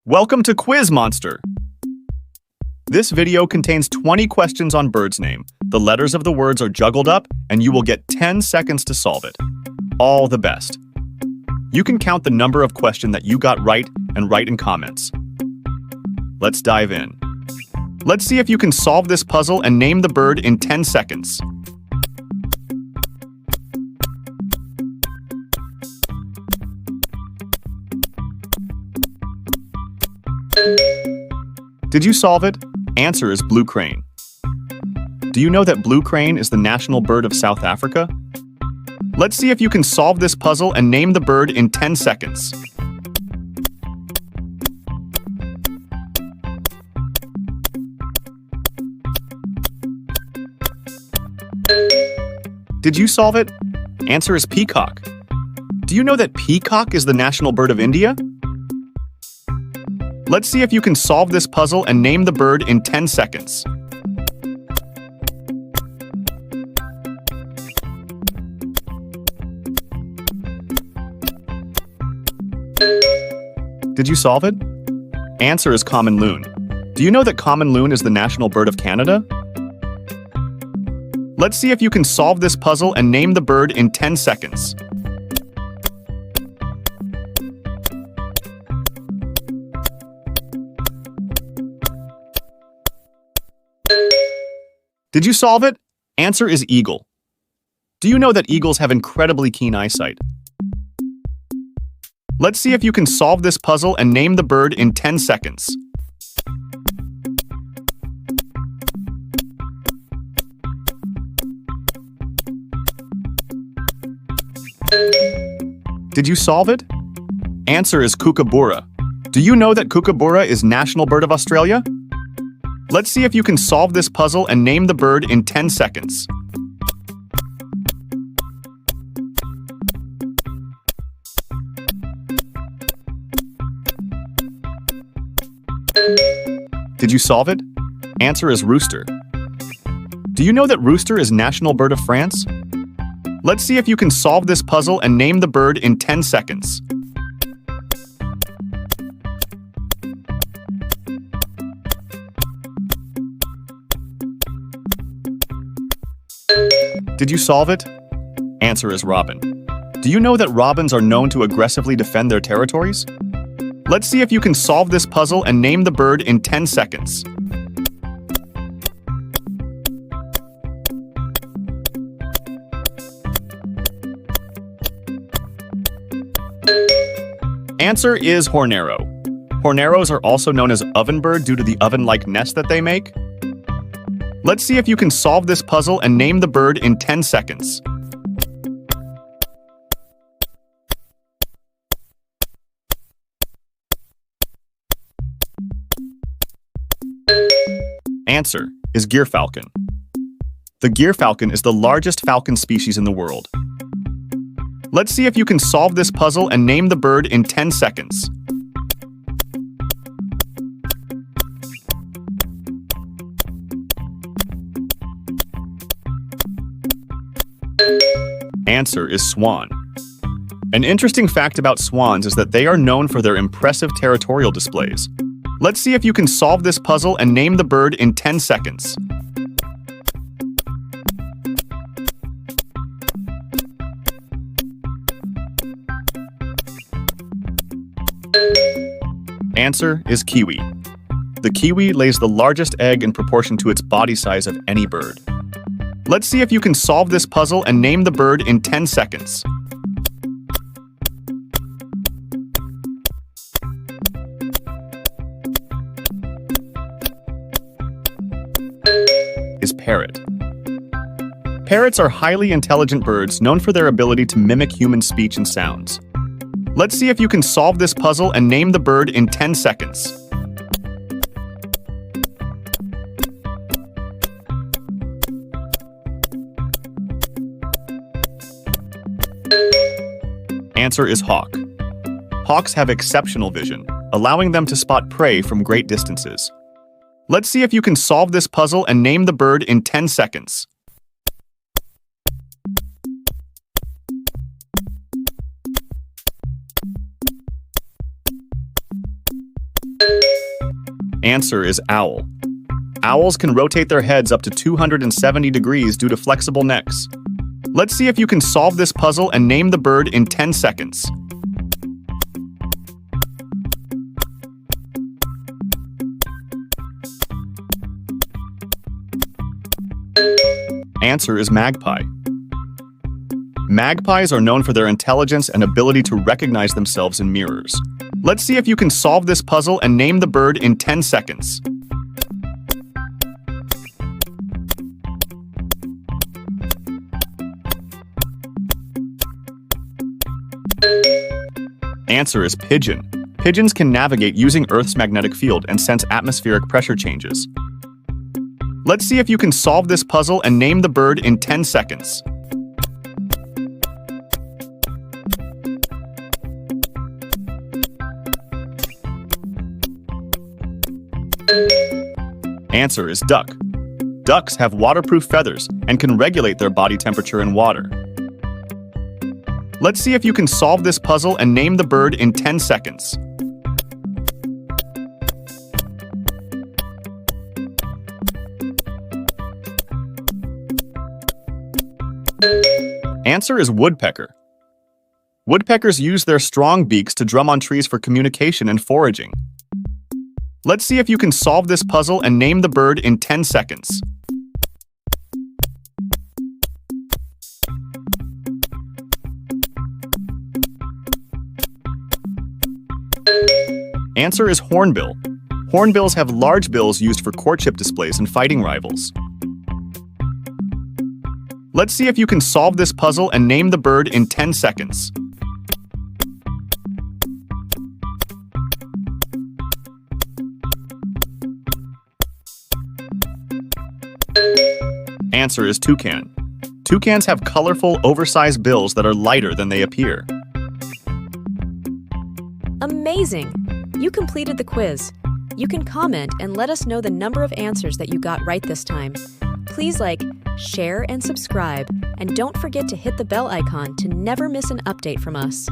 Welcome to Quiz Monster! This video contains 20 questions on bird's name. The letters of the words are juggled up, and you will get 10 seconds to solve it. All the best. You can count the number of questions that you got right and write in comments. Let's dive in. Let's see if you can solve this puzzle and name the bird in 10 seconds. Did you solve it? Answer is blue crane. Do you know that blue crane is the national bird of South Africa? Let's see if you can solve this puzzle and name the bird in 10 seconds. Did you solve it? Answer is peacock. Do you know that peacock is the national bird of India? Let's see if you can solve this puzzle and name the bird in 10 seconds. Did you solve it? Answer is common loon. Do you know that common loon is the national bird of Canada? Let's see if you can solve this puzzle and name the bird in 10 seconds. Did you solve it? Answer is eagle. Do you know that eagles have incredibly keen eyesight? Let's see if you can solve this puzzle and name the bird in 10 seconds. Did you solve it? Answer is kookaburra. Do you know that kookaburra is national bird of Australia? Let's see if you can solve this puzzle and name the bird in 10 seconds. Did you solve it? Answer is rooster. Do you know that rooster is national bird of France? Let's see if you can solve this puzzle and name the bird in 10 seconds. Did you solve it? Answer is robin. Do you know that robins are known to aggressively defend their territories? Let's see if you can solve this puzzle and name the bird in 10 seconds. Answer is hornero. Horneros are also known as ovenbird due to the oven-like nest that they make. Let's see if you can solve this puzzle and name the bird in 10 seconds. Answer is gyrfalcon. The gyrfalcon is the largest falcon species in the world. Let's see if you can solve this puzzle and name the bird in 10 seconds. Answer is swan. An interesting fact about swans is that they are known for their impressive territorial displays. Let's see if you can solve this puzzle and name the bird in 10 seconds. Answer is kiwi. The kiwi lays the largest egg in proportion to its body size of any bird. Let's see if you can solve this puzzle and name the bird in 10 seconds. Is parrot. Parrots are highly intelligent birds known for their ability to mimic human speech and sounds. Let's see if you can solve this puzzle and name the bird in 10 seconds. Answer is hawk. Hawks have exceptional vision, allowing them to spot prey from great distances. Let's see if you can solve this puzzle and name the bird in 10 seconds. Answer is owl. Owls can rotate their heads up to 270 degrees due to flexible necks. Let's see if you can solve this puzzle and name the bird in 10 seconds. Answer is magpie. Magpies are known for their intelligence and ability to recognize themselves in mirrors. Let's see if you can solve this puzzle and name the bird in 10 seconds. Answer is pigeon. Pigeons can navigate using Earth's magnetic field and sense atmospheric pressure changes. Let's see if you can solve this puzzle and name the bird in 10 seconds. Answer is duck. Ducks have waterproof feathers and can regulate their body temperature in water. Let's see if you can solve this puzzle and name the bird in 10 seconds. Answer is woodpecker. Woodpeckers use their strong beaks to drum on trees for communication and foraging. Let's see if you can solve this puzzle and name the bird in 10 seconds. Answer is hornbill. Hornbills have large bills used for courtship displays and fighting rivals. Let's see if you can solve this puzzle and name the bird in 10 seconds. Answer is toucan. Toucans have colorful, oversized bills that are lighter than they appear. Amazing! You completed the quiz. You can comment and let us know the number of answers that you got right this time. Please like, share, and subscribe, and don't forget to hit the bell icon to never miss an update from us.